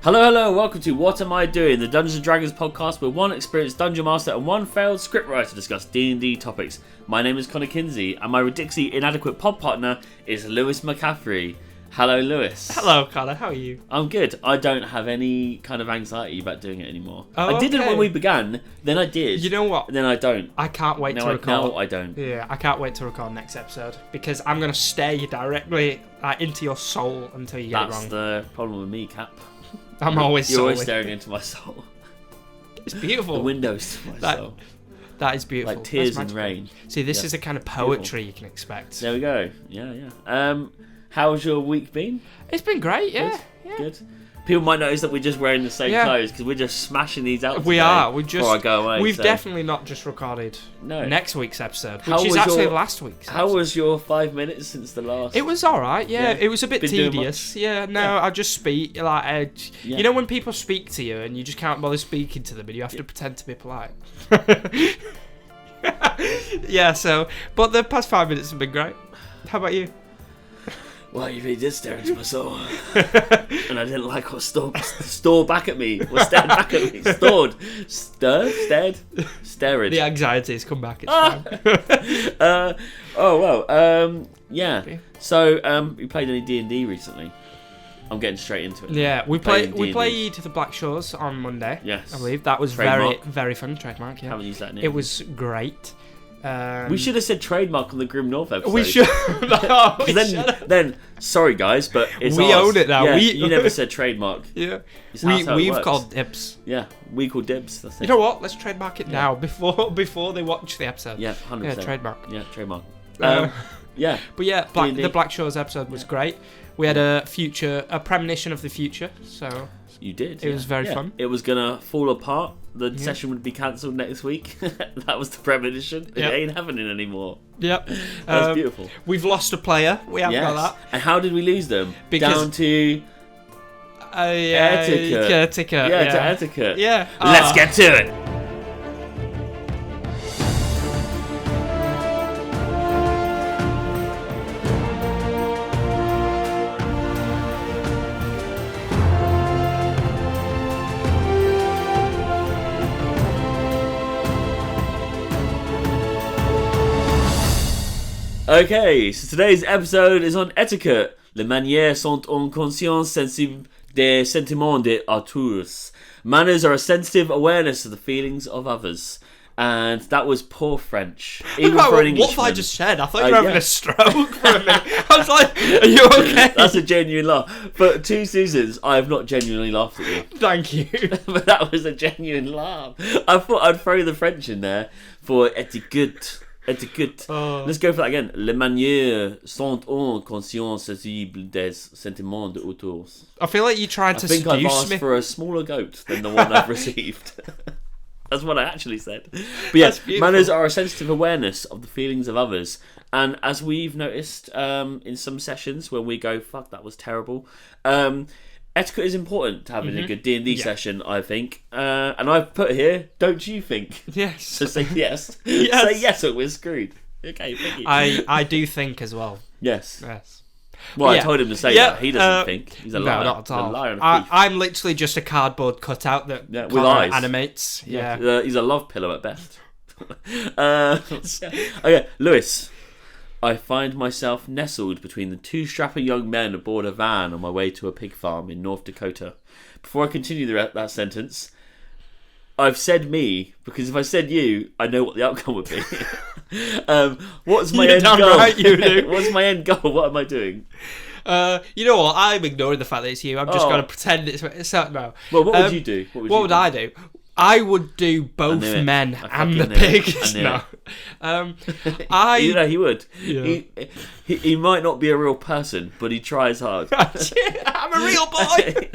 Hello, welcome to What Am I Doing, the Dungeons & Dragons podcast where one experienced dungeon master and one failed scriptwriter discuss D&D topics. My name is Kinsey, and my ridiculously inadequate pod partner is Lewis McCaffery. Hello, Lewis. Hello, Connor. How are you? I'm good. I don't have any kind of anxiety about doing it anymore. Oh, I didn't okay. when we began, then I did. You know what? Then I don't. I can't wait to record. No, I don't. Yeah, I can't wait to record next episode because I'm going to stare you directly into your soul until you get it wrong. That's the problem with me, Cap. I'm always You're always solely. staring into my soul. It's beautiful. The windows to my soul. That is beautiful. Like tears That's in rain. See, this is the kind of poetry you can expect. There we go. Yeah. How's your week been? It's been great, yeah. Good. People might notice that we're just wearing the same clothes because we're just smashing these out. We are. Before I go away. We've definitely not just recorded next week's episode, which is actually last week's episode. How was your 5 minutes since the last? It was all right. Yeah, it was a bit tedious. Yeah, no, I just speak you know when people speak to you and you just can't bother speaking to them and you have to pretend to be polite. Yeah. So, but the past 5 minutes have been great. How about you? Well, you really did stare into my soul. And I didn't like what stared back at me. Stared. The anxiety's come back, it's fine. Yeah. So, you played any D&D recently? I'm getting straight into it. Yeah, we played the Black Shores on Monday. Yes. I believe. That was Trademark. very fun. Trademark, yeah. Haven't used that in It was great. We should have said trademark on the Grim North episode. We should. Then, sorry guys, but it's we ours. own it now. Yeah, you never said trademark. Yeah, we've called dibs. Yeah, we call dibs. That's it. You know what? Let's trademark it now before they watch the episode. Yeah, 100%. Yeah, trademark. Yeah, trademark. Yeah, but yeah, the Black Shores episode was great. We had a premonition of the future. So you did. It was very fun. It was gonna fall apart. The session would be cancelled next week. That was the premonition. It ain't happening anymore. Yep. That's beautiful. We've lost a player. We haven't got that. And how did we lose them? Down to Etiquette. Etiquette. Yeah, to Etiquette. Yeah. Let's get to it. Okay, so today's episode is on etiquette. Les manières sont une conscience sensible des sentiments des autres. Manners are a sensitive awareness of the feelings of others. And that was poor French. Even for an Englishman. What have I just said? I thought you were having a stroke for a minute. I was like, are you okay? That's a genuine laugh. For 2 seasons, I have not genuinely laughed at you. Thank you. But that was a genuine laugh. I thought I'd throw the French in there for etiquette. Etiquette. Let's go for that again. Les manières sont une conscience sensible des sentiments de autours. I feel like you tried to seduce me. I think I've asked for a smaller goat than the one I've received. That's what I actually said. But yeah, manners are a sensitive awareness of the feelings of others. And as we've noticed in some sessions when we go, fuck, that was terrible. Etiquette is important to having a good D&D session, I think. And I've put here, don't you think? Yes. So say yes. Yes. Say yes or we're screwed. Okay, thank you. I do think as well. Yes. Well, I told him to say that. He doesn't think. He's a liar. No, not at all. A liar and a thief. I'm literally just a cardboard cutout that with eyes. Animates. Yeah. He's a love pillow at best. Okay, Lewis. I find myself nestled between the 2 strapping young men aboard a van on my way to a pig farm in North Dakota. Before I continue that sentence, I've said me, because if I said you, I know what the outcome would be. What's my end goal? Right, you do. What's my end goal? What am I doing? You know what? I'm ignoring the fact that it's you. I'm just going to pretend it's no. Well, what would you do? What would I do? I would do both men and the pigs. No. You know, he would. Yeah. He might not be a real person, but he tries hard. I'm a real boy.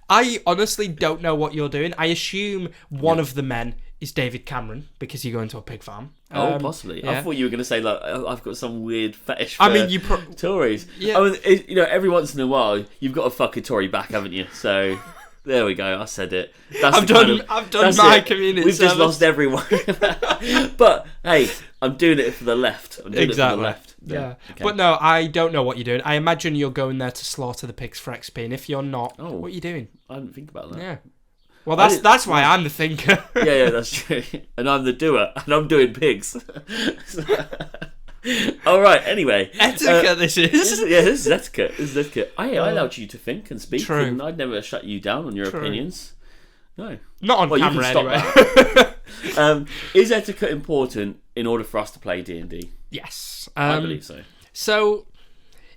I honestly don't know what you're doing. I assume one of the men is David Cameron because you go into a pig farm. Possibly. Yeah. I thought you were going to say, like, I've got some weird fetish for Tories. Yeah. I mean, you know, every once in a while, you've got to fuck a Tory back, haven't you? So there we go. I said it. I've done my community We've service. just lost everyone. But hey, I'm doing it for the left. I'm doing it for the left. Yeah. Okay. But no, I don't know what you're doing. I imagine you're going there to slaughter the pigs for XP, and if you're not, what are you doing? I didn't think about that. Yeah. Well, that's why I'm the thinker. Yeah, that's true. And I'm the doer, and I'm doing pigs. All right. Anyway, Etiquette. This is. This is etiquette. I allowed you to think and speak, True. and I'd never shut you down on your opinions. No, not on camera anyway. Is etiquette important in order for us to play D&D? Yes, I believe so. So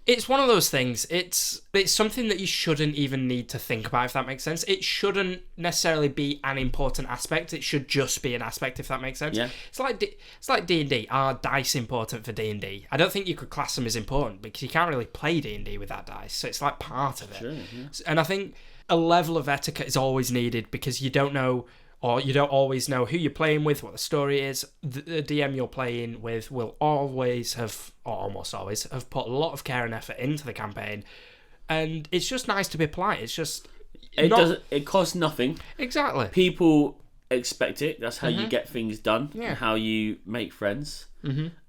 it's one of those things. It's something that you shouldn't even need to think about, if that makes sense. It shouldn't necessarily be an important aspect. It should just be an aspect, if that makes sense. Yeah. It's like D&D. Are dice important for D&D? I don't think you could class them as important because you can't really play D&D without dice. So it's like part of it. Sure, yeah. And I think a level of etiquette is always needed because you don't know, or you don't always know who you're playing with, what the story is. The DM you're playing with will always have, or almost always, have put a lot of care and effort into the campaign. And it's just nice to be polite. It's just... It costs nothing. Exactly. People expect it. That's how you get things done. Yeah. And how you make friends.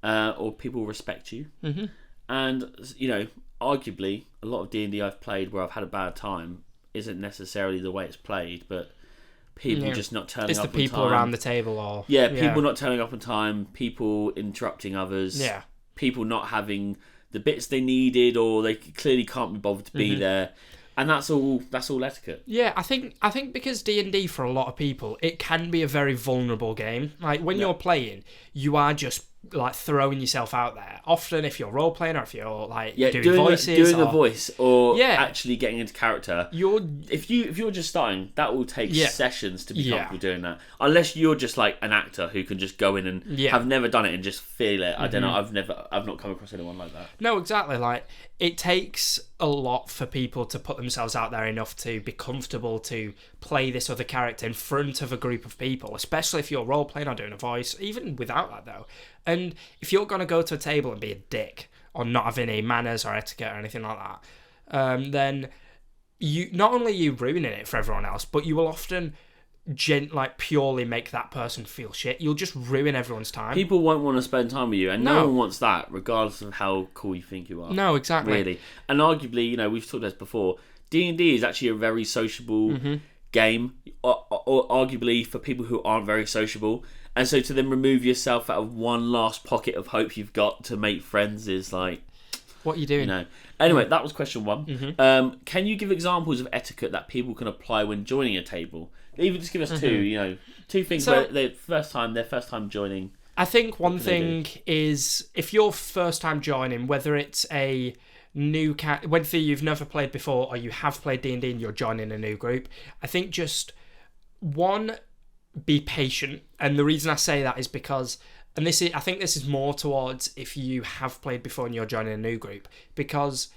Or people respect you. And, arguably, a lot of D&D I've played where I've had a bad time isn't necessarily the way it's played, but people just not turning up on time. It's the people around the table, or... Yeah, people not turning up on time, people interrupting others, Yeah. people not having the bits they needed, or they clearly can't be bothered to be there. And that's all etiquette. Yeah, I think because D&D for a lot of people, it can be a very vulnerable game. Like when you're playing, you are just like throwing yourself out there. Often if you're role playing or if you're like doing voices, doing a voice or actually getting into character. If you're just starting, that will take sessions to be comfortable doing that. Unless you're just like an actor who can just go in and have never done it and just feel it. I don't know. I've not come across anyone like that. No, exactly. Like it takes a lot for people to put themselves out there enough to be comfortable to play this other character in front of a group of people, especially if you're role playing or doing a voice. Even without that though. And if you're going to go to a table and be a dick or not have any manners or etiquette or anything like that, then you not only are you ruining it for everyone else, but you will often purely make that person feel shit. You'll just ruin everyone's time. People won't want to spend time with you, and no one wants that, regardless of how cool you think you are. No, exactly. Really. And arguably, we've talked about this before, D&D is actually a very sociable game, or arguably for people who aren't very sociable. And so to then remove yourself out of one last pocket of hope you've got to make friends is like... What are you doing? Anyway, that was question one. Can you give examples of etiquette that people can apply when joining a table? Even just give us two things where their first time joining. I think one thing is if you're first time joining, whether it's a new whether you've never played before or you have played D&D and you're joining a new group, I think just one, be patient. And the reason I say that is because, and I think this is more towards if you have played before and you're joining a new group, because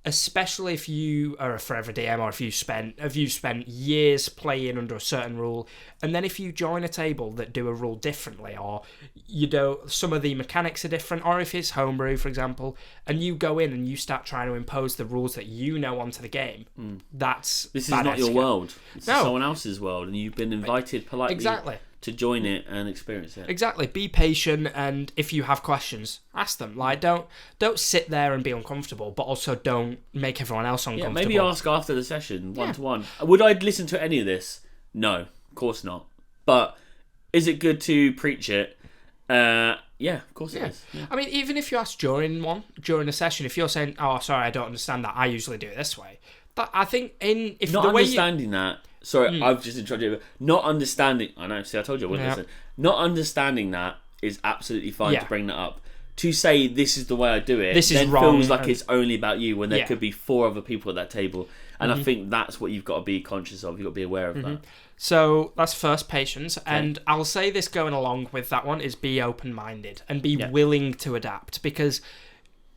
especially if you are a forever DM or if you've spent years playing under a certain rule, and then if you join a table that do a rule differently, or some of the mechanics are different, or if it's homebrew, for example, and you go in and you start trying to impose the rules that you know onto the game, this is not your world. It's someone else's world, and you've been invited politely to join it and experience it. Exactly. Be patient, and if you have questions, ask them. Like, don't sit there and be uncomfortable, but also don't make everyone else uncomfortable. Yeah, maybe ask after the session, one-to-one. Would I listen to any of this? No, of course not. But is it good to preach it? Yeah, of course it is. Yeah. I mean, even if you ask during a session, if you're saying, "Oh, sorry, I don't understand that. I usually do it this way." But I think Sorry, I've just interrupted you. Not understanding... I know, see, I told you I wouldn't listen. Not understanding that is absolutely fine to bring that up. To say, this is the way I do it, this is wrong, feels like it's only about you when there could be 4 other people at that table. And I think that's what you've got to be conscious of. You've got to be aware of that. So that's first, patience. Okay. And I'll say this going along with that one is be open-minded and be willing to adapt. Because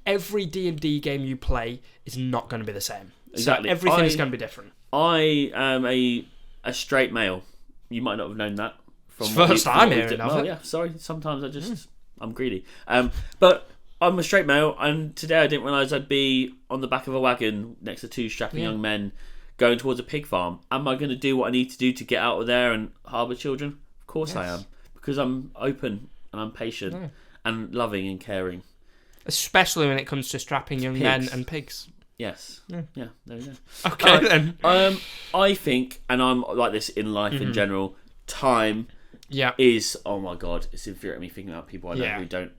every D&D game you play is not going to be the same. Exactly. So everything is going to be different. I am a straight male. You might not have known that. From first time hearing of it. Yeah, sorry. Sometimes I just... I'm greedy. But I'm a straight male, and today I didn't realise I'd be on the back of a wagon next to 2 strapping young men going towards a pig farm. Am I going to do what I need to do to get out of there and harbour children? Of course I am. Because I'm open, and I'm patient, and loving and caring. especially when it comes to strapping young men and pigs. Yes. Yeah, there we go. Okay, then. I think, and I'm like this in life in general, time is, oh my God, it's infuriating me thinking about people I know who don't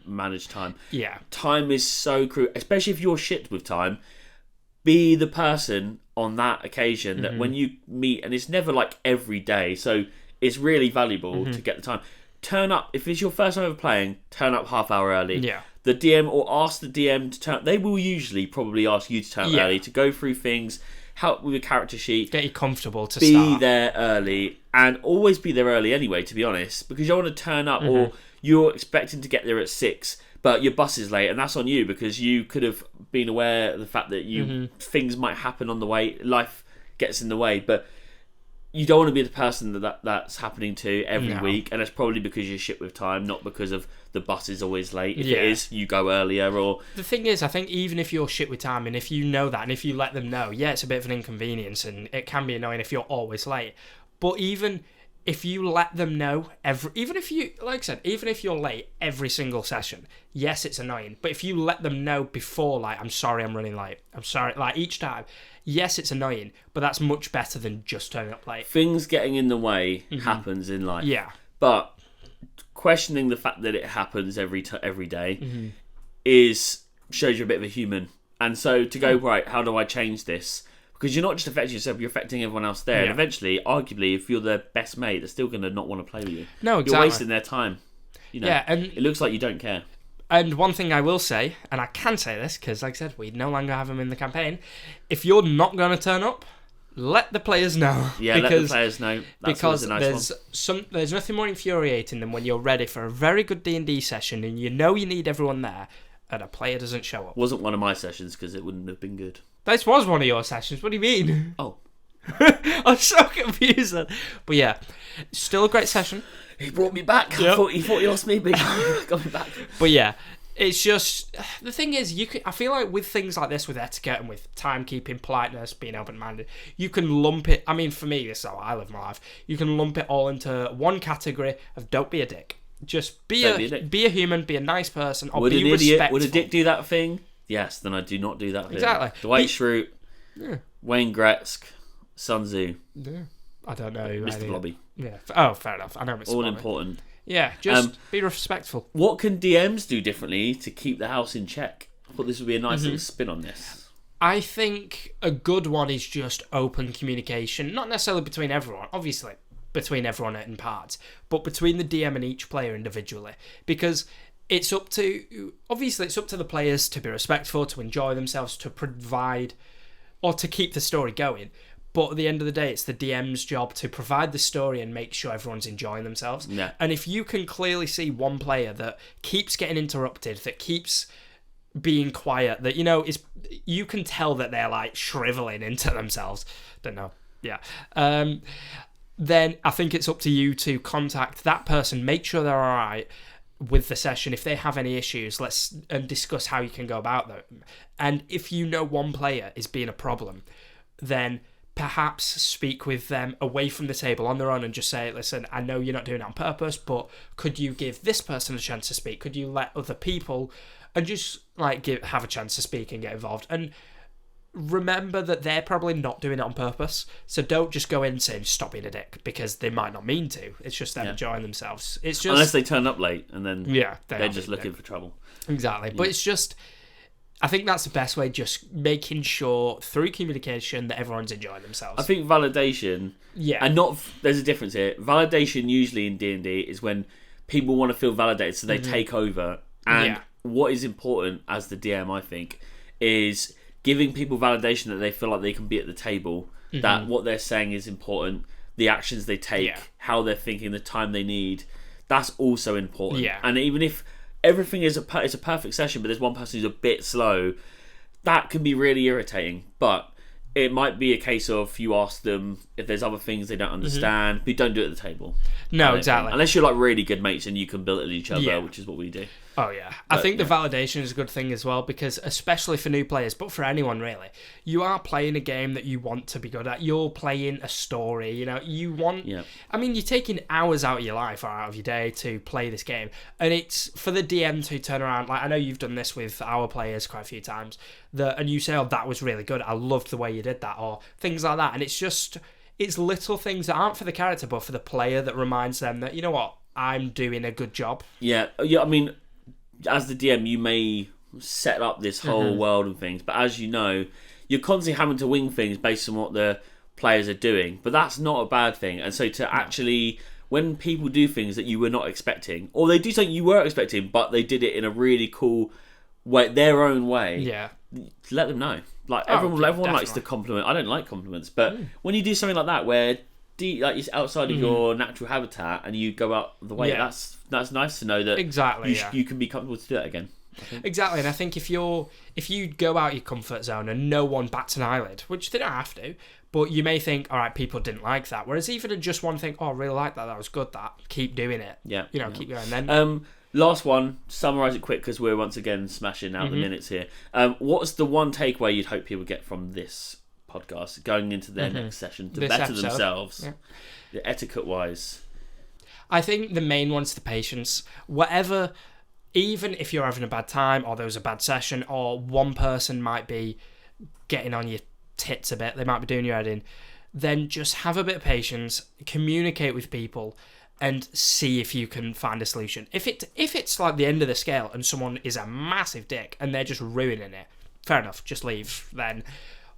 manage time. Yeah. Time is so crucial, especially if you're shit with time. Be the person on that occasion that when you meet, and it's never like every day, so it's really valuable to get the time. Turn up, if it's your first time ever playing, turn up half hour early. Yeah. The DM, or ask the DM to turn. They will usually probably ask you to turn up early, to go through things, help with a character sheet, get you comfortable to be start. there early, and always be there early anyway. To be honest, because you don't want to turn up, or you're expecting to get there at 6, but your bus is late, and that's on you because you could have been aware of the fact that you things might happen on the way. Life gets in the way, but you don't want to be the person that's happening to every week, and it's probably because you're shit with time, not because of the bus is always late. If it is, you go earlier. Or the thing is, I think even if you're shit with time, and if you know that, and if you let them know, it's a bit of an inconvenience, and it can be annoying if you're always late. But even if you let them know even if you're late every single session, yes, it's annoying. But if you let them know before, like, I'm sorry, I'm running late. I'm sorry, like each time. Yes, it's annoying, but that's much better than just turning up late. Things getting in the way happens in life. Yeah. But questioning the fact that it happens every day shows you're a bit of a human. And so to go, right, how do I change this? Because you're not just affecting yourself, you're affecting everyone else there. And eventually, arguably, if you're their best mate, they're still going to not want to play with you. No, exactly. You're wasting their time. And it looks like you don't care. And one thing I will say, and I can say this because, like I said, we no longer have him in the campaign. If you're not going to turn up, let the players know. Yeah, let the players know. That's because a nice there's nothing more infuriating than when you're ready for a very good D&D session and you know you need everyone there, and a player doesn't show up. Wasn't one of my sessions because it wouldn't have been good. This was one of your sessions. What do you mean? Oh. I'm so confused then. But yeah, still a great session. He brought me back. Yep. He thought he lost me, but he got me back. But yeah, it's just, the thing is, I feel like with things like this, with etiquette and with timekeeping, politeness, being open-minded, you can lump it. I mean, for me, this is how I live my life. You can lump it all into one category of don't be a dick. Just be a human, be a nice person, or be respectful. Would a dick do that thing? Yes, then I do not do that thing. Exactly. Dwight Schrute, Wayne Gretzky, Sun Tzu. Yeah. I don't know. Mr. Blobby. Yeah. Oh, fair enough. I know Mr. All Blobby. important. Yeah, just be respectful. What can DMs do differently to keep the house in check? I thought this would be a nice little spin on this. I think a good one is just open communication. Not necessarily between everyone, obviously, between everyone in parts, but between the DM and each player individually. Because it's up to the players to be respectful, to enjoy themselves, to provide, or to keep the story going. But at the end of the day, it's the DM's job to provide the story and make sure everyone's enjoying themselves. Yeah. And if you can clearly see one player that keeps getting interrupted, that keeps being quiet, that, you can tell that they're like shriveling into themselves. Don't know. Yeah. Then I think it's up to you to contact that person, make sure they're all right with the session. If they have any issues, let's discuss how you can go about them. And if you know one player is being a problem, then perhaps speak with them away from the table on their own and just say, listen, I know you're not doing it on purpose, but could you give this person a chance to speak? Could you let other people, and just have a chance to speak and get involved? And remember that they're probably not doing it on purpose, so don't just go in saying stop being a dick, because they might not mean to. It's just them enjoying themselves. It's just, unless they turn up late and then they're just looking for trouble. Exactly. But it's just, I think that's the best way, just making sure through communication that everyone's enjoying themselves. I think validation, and there's a difference here. Validation usually in D&D is when people want to feel validated, so they take over. And what is important as the DM, I think, is giving people validation that they feel like they can be at the table, that what they're saying is important, the actions they take, how they're thinking, the time they need. That's also important. Yeah. And even if everything is it's a perfect session, but there's one person who's a bit slow, that can be really irritating. But it might be a case of you ask them if there's other things they don't understand, but you don't do it at the table. No, exactly. Unless you're like really good mates and you can build it with each other, which is what we do. Oh yeah, I think the validation is a good thing as well, because especially for new players, but for anyone really, you are playing a game that you want to be good at. You're playing a story, you know. You want. Yeah. I mean, you're taking hours out of your life or out of your day to play this game, and it's for the DM to turn around. Like, I know you've done this with our players quite a few times, and you say, "Oh, that was really good. I loved the way you did that," or things like that. And it's little things that aren't for the character but for the player that reminds them that, you know what, I'm doing a good job. Yeah. I mean, as the DM, you may set up this whole world and things, but as you know, you're constantly having to wing things based on what the players are doing. But that's not a bad thing. And so to actually, when people do things that you were not expecting, or they do something you were expecting, but they did it in a really cool way, their own way, let them know. Like, everyone likes to compliment. I don't like compliments, but when you do something like that, where like it's outside of your natural habitat and you go out the way, that's nice to know that you can be comfortable to do that again. Exactly, and I think if you go out your comfort zone and no one bats an eyelid, which they don't have to, but you may think, all right, people didn't like that. Whereas even in just one thing, oh, I really like that. That was good. That keep doing it. Yeah, keep going. Then last one, summarise it quick because we're once again smashing out the minutes here. What's the one takeaway you'd hope people get from this podcast going into their next session to better themselves, etiquette wise? I think the main one's the patience. Whatever, even if you're having a bad time or there was a bad session or one person might be getting on your tits a bit, they might be doing your head in, then just have a bit of patience, communicate with people, and see if you can find a solution. If it's like the end of the scale and someone is a massive dick and they're just ruining it, fair enough, just leave then.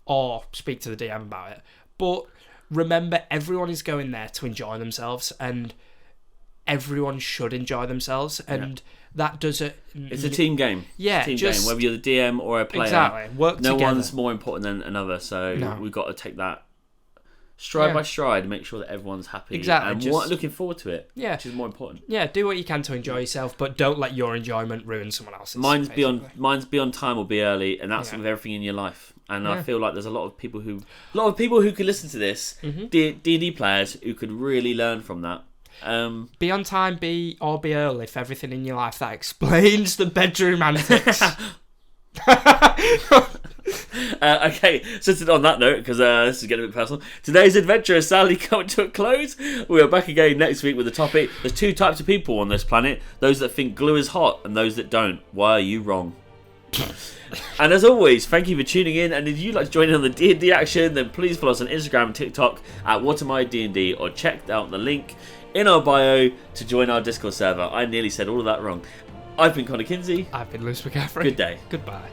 Or speak to the DM about it. But remember, everyone is going there to enjoy themselves, and everyone should enjoy themselves, and that does it. It's a team game. Yeah, it's a team game. Whether you're the DM or a player, exactly. Work together. No one's more important than another, so we've got to take that stride by stride and make sure that everyone's happy. Exactly. And looking forward to it, which is more important. Yeah, do what you can to enjoy yourself, but don't let your enjoyment ruin someone else's. Mine's be on time or be early, and that's with everything in your life. And I feel like there's a lot of people who could listen to this, D&D players who could really learn from that. Be on time, be early for everything in your life. That explains the bedroom antics. Okay, so on that note, because this is getting a bit personal, today's adventure is sadly coming to a close. We are back again next week with a topic. There's two types of people on this planet: those that think glue is hot and those that don't. Why are you wrong? And as always, thank you for tuning in, and if you'd like to join in on the D&D action, then please follow us on Instagram and TikTok at WhatAmID&D, or check out the link in our bio to join our Discord server. I nearly said all of that wrong. I've been Connor Kinsey. I've been Lewis McCaffery. Good day. Goodbye.